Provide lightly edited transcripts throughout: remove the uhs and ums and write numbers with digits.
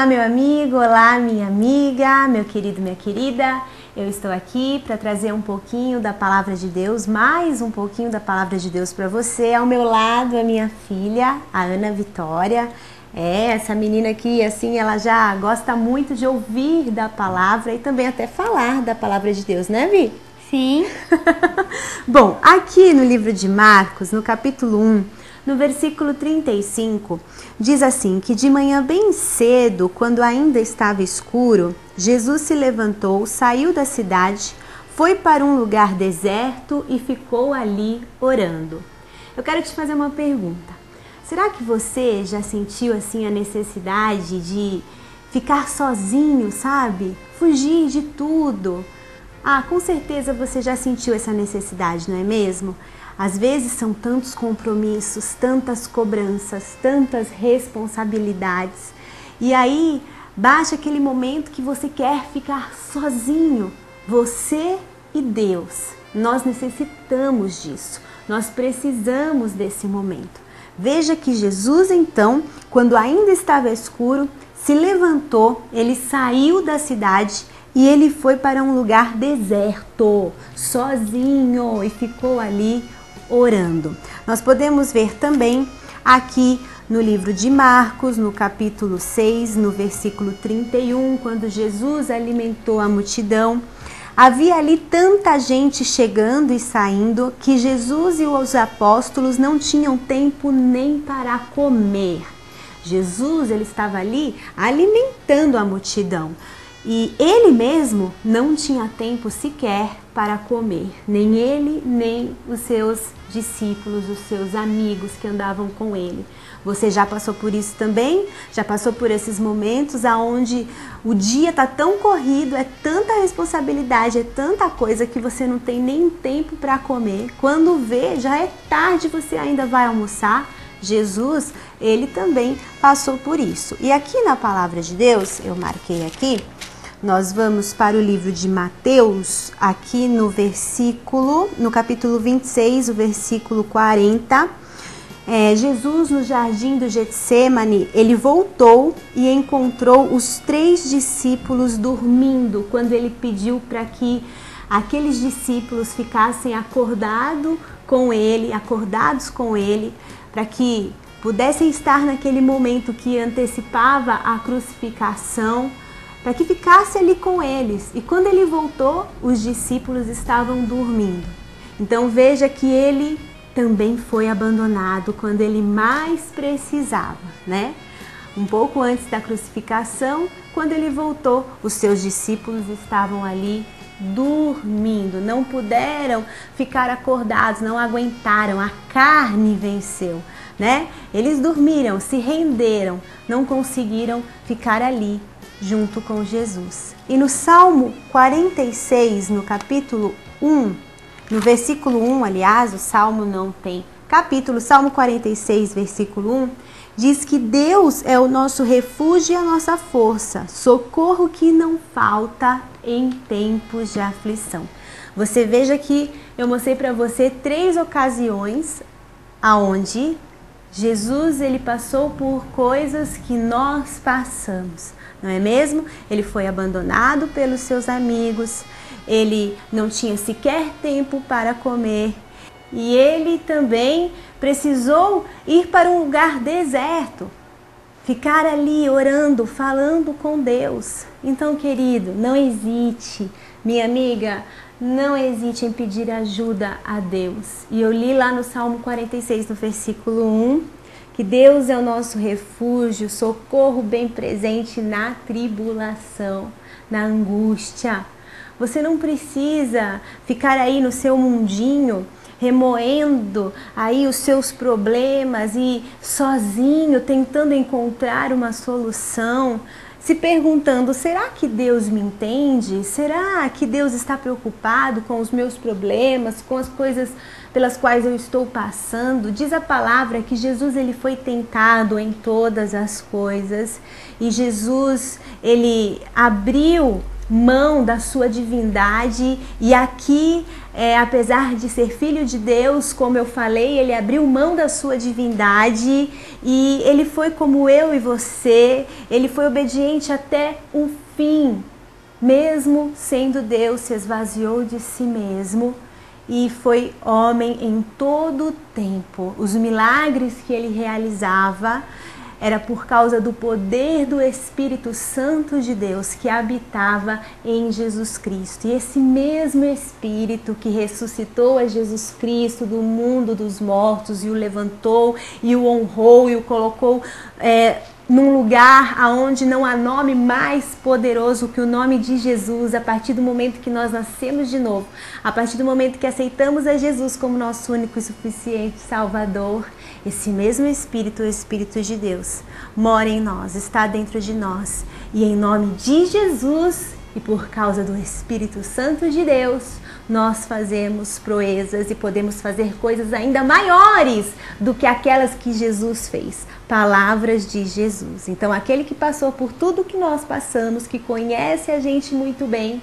Olá, meu amigo, olá, minha amiga, meu querido, minha querida. Eu estou aqui para trazer um pouquinho da Palavra de Deus, mais um pouquinho da Palavra de Deus para você. Ao meu lado, a minha filha, a Ana Vitória. Essa menina aqui, assim, ela já gosta muito de ouvir da Palavra e também até falar da Palavra de Deus, né, Vi? Sim. Bom, aqui no livro de Marcos, no capítulo 1, no versículo 35, diz assim, que de manhã bem cedo, quando ainda estava escuro, Jesus se levantou, saiu da cidade, foi para um lugar deserto e ficou ali orando. Eu quero te fazer uma pergunta. Será que você já sentiu assim a necessidade de ficar sozinho, sabe? Fugir de tudo? Com certeza você já sentiu essa necessidade, não é mesmo? Às vezes são tantos compromissos, tantas cobranças, tantas responsabilidades. E aí bate aquele momento que você quer ficar sozinho, você e Deus. Nós necessitamos disso, nós precisamos desse momento. Veja que Jesus então, quando ainda estava escuro, se levantou, ele saiu da cidade e ele foi para um lugar deserto, sozinho, e ficou ali orando. Nós podemos ver também aqui no livro de Marcos, no capítulo 6, no versículo 31, quando Jesus alimentou a multidão. Havia ali tanta gente chegando e saindo que Jesus e os apóstolos não tinham tempo nem para comer. Jesus, ele estava ali alimentando a multidão. E ele mesmo não tinha tempo sequer para comer, nem ele, nem os seus discípulos, os seus amigos que andavam com ele. Você já passou por isso também? Já passou por esses momentos onde o dia está tão corrido, é tanta responsabilidade, é tanta coisa que você não tem nem tempo para comer. Quando vê, já é tarde, você ainda vai almoçar. Jesus, ele também passou por isso. E aqui na Palavra de Deus, eu marquei aqui, nós vamos para o livro de Mateus, aqui no capítulo 26, o versículo 40. Jesus, no jardim do Getsêmani, ele voltou e encontrou os 3 discípulos dormindo, quando ele pediu para que aqueles discípulos ficassem acordados com ele, para que pudessem estar naquele momento que antecipava a crucificação, para que ficasse ali com eles. E quando ele voltou, os discípulos estavam dormindo. Então veja que ele também foi abandonado quando ele mais precisava, né? Um pouco antes da crucificação, quando ele voltou, os seus discípulos estavam ali dormindo, não puderam ficar acordados, não aguentaram, a carne venceu, né? Eles dormiram, se renderam, não conseguiram ficar ali junto com Jesus. E no Salmo 46, no capítulo 1, no versículo 1, aliás, o Salmo não tem capítulo, Salmo 46, versículo 1, diz que Deus é o nosso refúgio e a nossa força, socorro que não falta em tempos de aflição. Você veja que eu mostrei para você 3 ocasiões aonde Jesus, ele passou por coisas que nós passamos, não é mesmo? Ele foi abandonado pelos seus amigos, ele não tinha sequer tempo para comer e ele também precisou ir para um lugar deserto, ficar ali orando, falando com Deus. Então, querido, não hesite, minha amiga, não hesite em pedir ajuda a Deus. E eu li lá no Salmo 46, no versículo 1, que Deus é o nosso refúgio, socorro bem presente na tribulação, na angústia. Você não precisa ficar aí no seu mundinho, remoendo aí os seus problemas e sozinho tentando encontrar uma solução, se perguntando, será que Deus me entende? Será que Deus está preocupado com os meus problemas, com as coisas pelas quais eu estou passando? Diz a palavra que Jesus, ele foi tentado em todas as coisas e Jesus, ele abriu mão da sua divindade, e aqui, apesar de ser filho de Deus, como eu falei, ele abriu mão da sua divindade e ele foi como eu e você, ele foi obediente até o fim, mesmo sendo Deus, se esvaziou de si mesmo e foi homem em todo o tempo. Os milagres que ele realizava era por causa do poder do Espírito Santo de Deus que habitava em Jesus Cristo. E esse mesmo Espírito que ressuscitou a Jesus Cristo do mundo dos mortos e o levantou e o honrou e o colocou num lugar aonde não há nome mais poderoso que o nome de Jesus, a partir do momento que nós nascemos de novo, a partir do momento que aceitamos a Jesus como nosso único e suficiente Salvador, esse mesmo Espírito, o Espírito de Deus, mora em nós, está dentro de nós. E em nome de Jesus e por causa do Espírito Santo de Deus, nós fazemos proezas e podemos fazer coisas ainda maiores do que aquelas que Jesus fez. Palavras de Jesus. Então, aquele que passou por tudo que nós passamos, que conhece a gente muito bem,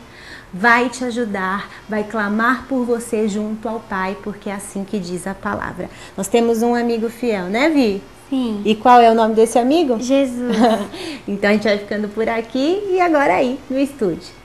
vai te ajudar, vai clamar por você junto ao Pai, porque é assim que diz a palavra. Nós temos um amigo fiel, né, Vi? Sim. E qual é o nome desse amigo? Jesus. Então a gente vai ficando por aqui e agora aí no estúdio.